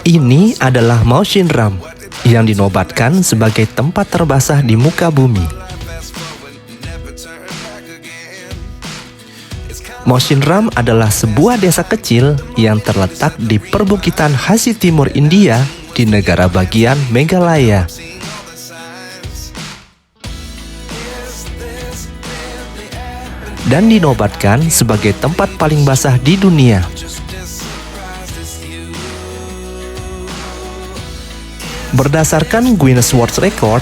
Ini adalah Mawsynram yang dinobatkan sebagai tempat terbasah di muka bumi. Mawsynram adalah sebuah desa kecil yang terletak di perbukitan Khasi Timur India di negara bagian Meghalaya. Dan dinobatkan sebagai tempat paling basah di dunia. Berdasarkan Guinness World Record,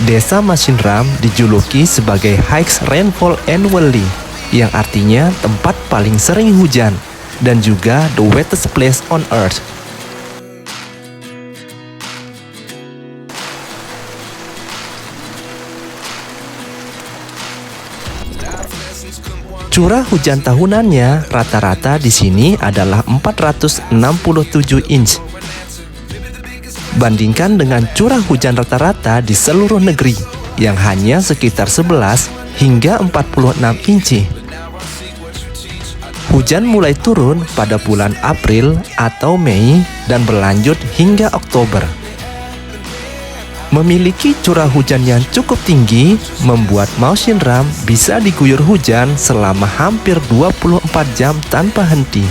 desa Mawsynram dijuluki sebagai Highest Rainfall Annually, yang artinya tempat paling sering hujan, dan juga the wettest place on earth. Curah hujan tahunannya rata-rata di sini adalah 467 inch. Bandingkan dengan curah hujan rata-rata di seluruh negeri yang hanya sekitar 11 hingga 46 inci. Hujan mulai turun pada bulan April atau Mei dan berlanjut hingga Oktober. Memiliki curah hujan yang cukup tinggi membuat Mawsynram bisa diguyur hujan selama hampir 24 jam tanpa henti.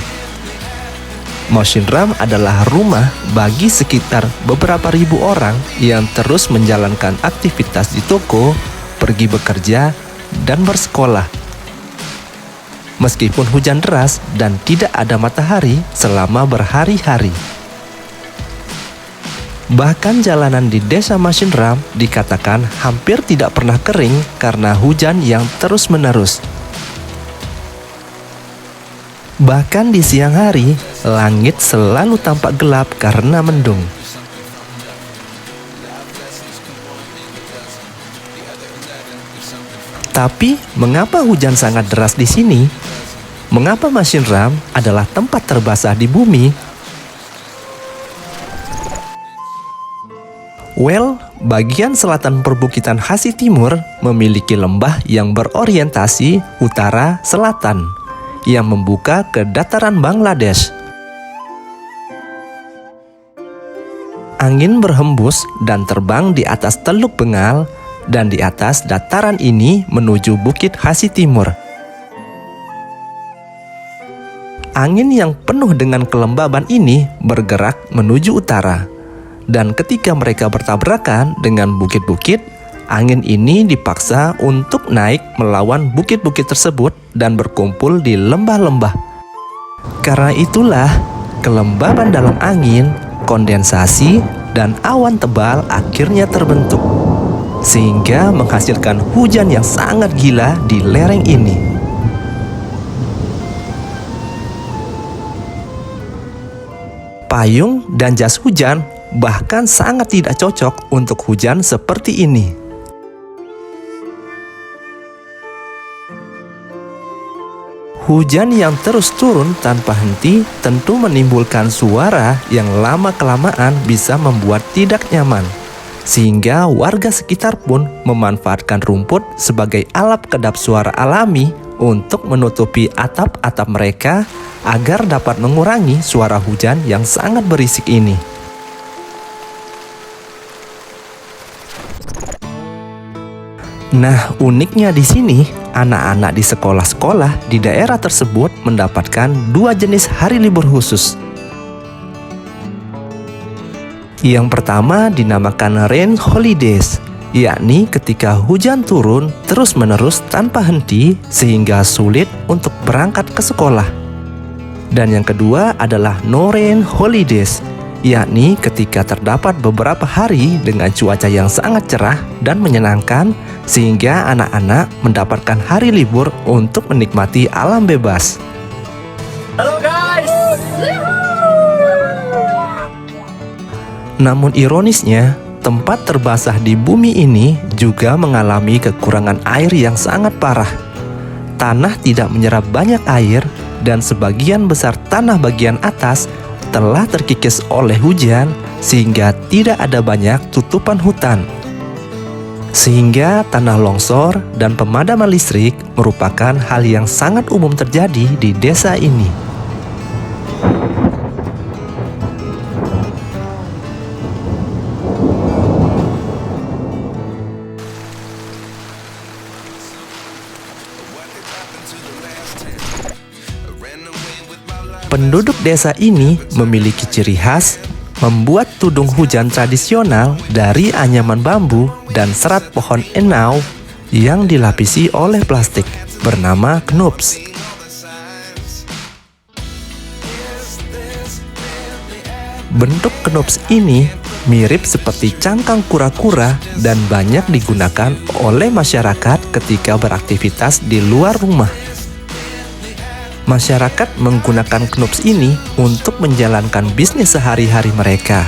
Mawsynram adalah rumah bagi sekitar beberapa ribu orang yang terus menjalankan aktivitas di toko, pergi bekerja, dan bersekolah. Meskipun hujan deras dan tidak ada matahari selama berhari-hari. Bahkan jalanan di desa Mawsynram dikatakan hampir tidak pernah kering karena hujan yang terus-menerus. Bahkan di siang hari, langit selalu tampak gelap karena mendung. Tapi, mengapa hujan sangat deras di sini? Mengapa Mawsynram adalah tempat terbasah di bumi? Well, bagian selatan perbukitan Khasi Timur memiliki lembah yang berorientasi utara-selatan, yang membuka ke dataran Bangladesh. Angin berhembus dan terbang di atas Teluk Bengal, dan di atas dataran ini menuju Bukit Khasi Timur. Angin yang penuh dengan kelembaban ini bergerak menuju utara, dan ketika mereka bertabrakan dengan bukit-bukit, angin ini dipaksa untuk naik melawan bukit-bukit tersebut dan berkumpul di lembah-lembah. Karena itulah, kelembaban dalam angin, kondensasi, dan awan tebal akhirnya terbentuk, sehingga menghasilkan hujan yang sangat gila di lereng ini. Payung dan jas hujan bahkan sangat tidak cocok untuk hujan seperti ini. Hujan yang terus turun tanpa henti tentu menimbulkan suara yang lama-kelamaan bisa membuat tidak nyaman, sehingga warga sekitar pun memanfaatkan rumput sebagai alat kedap suara alami untuk menutupi atap-atap mereka agar dapat mengurangi suara hujan yang sangat berisik ini. Nah, uniknya di sini, anak-anak di sekolah-sekolah di daerah tersebut mendapatkan dua jenis hari libur khusus. Yang pertama dinamakan rain holidays, yakni ketika hujan turun terus-menerus tanpa henti sehingga sulit untuk berangkat ke sekolah. Dan yang kedua adalah no rain holidays, yakni ketika terdapat beberapa hari dengan cuaca yang sangat cerah dan menyenangkan sehingga anak-anak mendapatkan hari libur untuk menikmati alam bebas. Halo guys! Namun ironisnya, tempat terbasah di bumi ini juga mengalami kekurangan air yang sangat parah. Tanah tidak menyerap banyak air dan sebagian besar tanah bagian atas telah terkikis oleh hujan sehingga tidak ada banyak tutupan hutan. Sehingga tanah longsor dan pemadaman listrik merupakan hal yang sangat umum terjadi di desa ini. Penduduk desa ini memiliki ciri khas membuat tudung hujan tradisional dari anyaman bambu dan serat pohon enau yang dilapisi oleh plastik bernama knoops. Bentuk knoops ini mirip seperti cangkang kura-kura dan banyak digunakan oleh masyarakat ketika beraktivitas di luar rumah. Masyarakat menggunakan knoops ini untuk menjalankan bisnis sehari-hari mereka.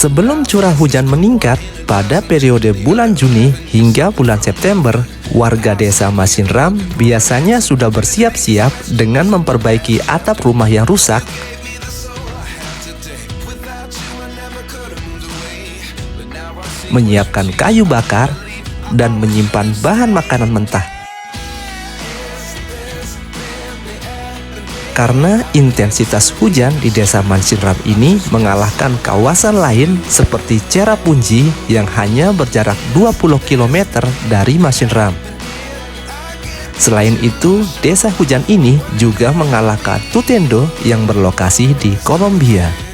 Sebelum curah hujan meningkat pada periode bulan Juni hingga bulan September, warga desa Masinram biasanya sudah bersiap-siap dengan memperbaiki atap rumah yang rusak, menyiapkan kayu bakar, dan menyimpan bahan makanan mentah. Karena intensitas hujan di desa Masinram ini mengalahkan kawasan lain seperti Cherrapunji yang hanya berjarak 20 km dari Masinram. Selain itu, desa hujan ini juga mengalahkan Tutendo yang berlokasi di Kolombia.